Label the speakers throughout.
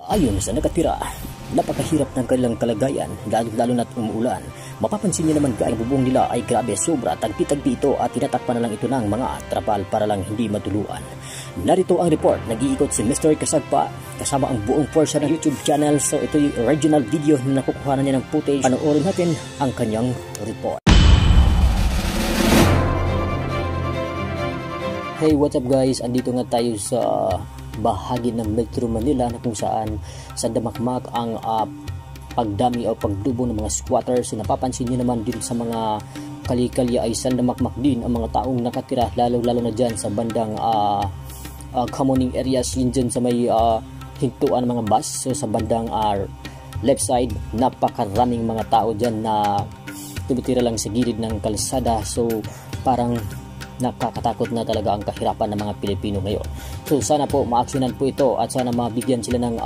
Speaker 1: Ayon sa nakatira, napakahirap ng kanilang kalagayan lalo na't umuulan. Mapapansin niyo naman guys, ang bubong nila ay grabe sobra, tagpi-tagpi ito at tinatakpan na lang ito ng mga trapal para lang hindi matuluan. Narito ang report, nag-iikot si Mr. Kasagpa kasama ang buong force ng YouTube channel. So ito yung original video na nakukuha niya ng footage. Panoorin natin ang kanyang report. Hey, what's up guys? Andito nga tayo sa bahagi ng Metro Manila na kung saan sa damakmak ang pagdami o pagdubo ng mga squatters. So, napapansin nyo naman din sa mga kalikalya ay sandamakmak din ang mga taong nakatira, lalo na dyan sa bandang commoning areas, yun dyan sa may hintuan mga bus. So sa bandang left side, napakaraming mga tao dyan na tumitira lang sa gilid ng kalsada. So parang nakakatakot na talaga ang kahirapan ng mga Pilipino ngayon. So sana po maaksyonan po ito at sana mabigyan sila ng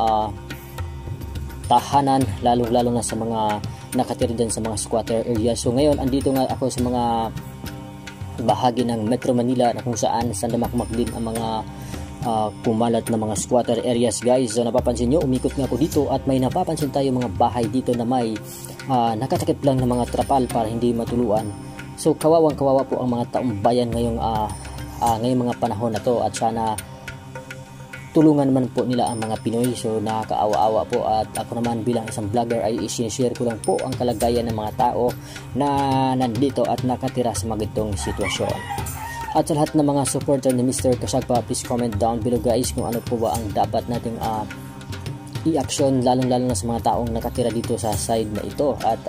Speaker 1: tahanan, lalo na sa mga nakatira dyan sa mga squatter area. So ngayon andito nga ako sa mga bahagi ng Metro Manila na kung saan sandamakmak din ang mga kumalat na mga squatter areas guys. So napapansin nyo, umikot nga ako dito at may napapansin tayo mga bahay dito na may nakatakip lang ng mga trapal para hindi matuluan. So kawawa po ang mga taong bayan ngayong mga panahon na to at sana tulungan naman po nila ang mga Pinoy. So nakakaawa-awa po at ako naman bilang isang vlogger ay i-share ko lang po ang kalagayan ng mga tao na nandito at nakatira sa mga itong sitwasyon. At sa lahat ng mga supporter ni Mr. Kasagpa, please comment down below guys kung ano po ba ang dapat nating i-action lalo na sa mga taong nakatira dito sa side na ito. At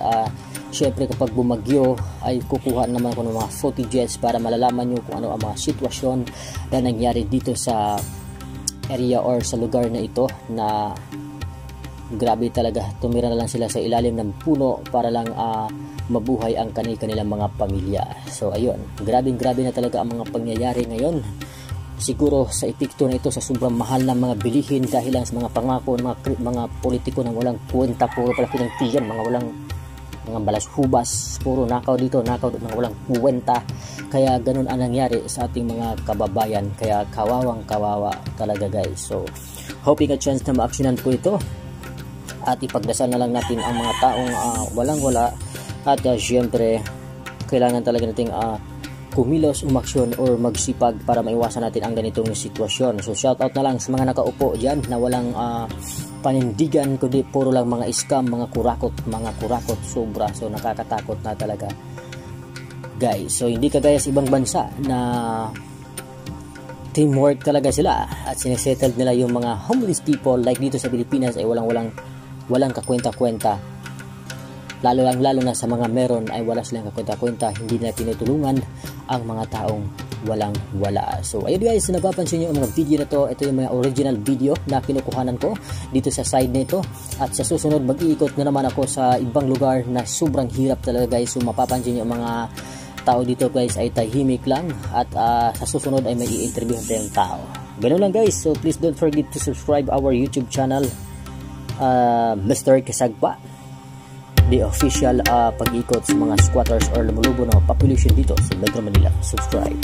Speaker 1: syempre kapag bumagyo ay kukuha naman ko ng mga footages para malalaman nyo kung ano ang mga sitwasyon na nangyari dito sa area or sa lugar na ito na grabe talaga. Tumira na lang sila sa ilalim ng puno para lang mabuhay ang kanilang mga pamilya. So ayun, grabe na talaga ang mga pangyayari ngayon. Siguro sa epekto na ito sa sobrang mahal ng mga bilihin dahil lang sa mga pangako ng mga politiko na walang kwenta, puro pala pinagtiyan, mga balas hubas, puro nakaw dito, nakaw mga walang kwenta. Kaya ganun ang nangyari sa ating mga kababayan, kaya kawawa talaga guys. So hoping a chance na maaksyonan po ito at ipagdasal na lang natin ang mga taong walang-wala at syempre kailangan talaga nating kumilos, umaksyon or magsipag para maiwasan natin ang ganitong sitwasyon. So shout out na lang sa mga nakaupo dyan na walang panindigan kundi puro lang mga scam, mga kurakot sobra. So nakakatakot na talaga guys. So hindi kagaya sa ibang bansa na teamwork talaga sila at sinesettle nila yung mga homeless people. Like dito sa Pilipinas ay walang kakwenta-kwenta, lalo na sa mga meron ay wala silang kakwenta-kwenta, hindi nila tinutulungan ang mga taong walang-wala. So ayun guys, napapansin nyo ang mga video na to, ito yung mga original video na kinukuhanan ko dito sa side nito. At sa susunod mag-iikot na naman ako sa ibang lugar na sobrang hirap talaga guys. So mapapansin nyo ang mga tao dito guys ay tahimik lang at sa susunod ay may i-interview tayong tao. Ganun lang guys. So please don't forget to subscribe our YouTube channel, Mr. Kasagpa, the official pag-ikot sa mga squatters or lumulubo na population dito sa Metro Manila. Subscribe.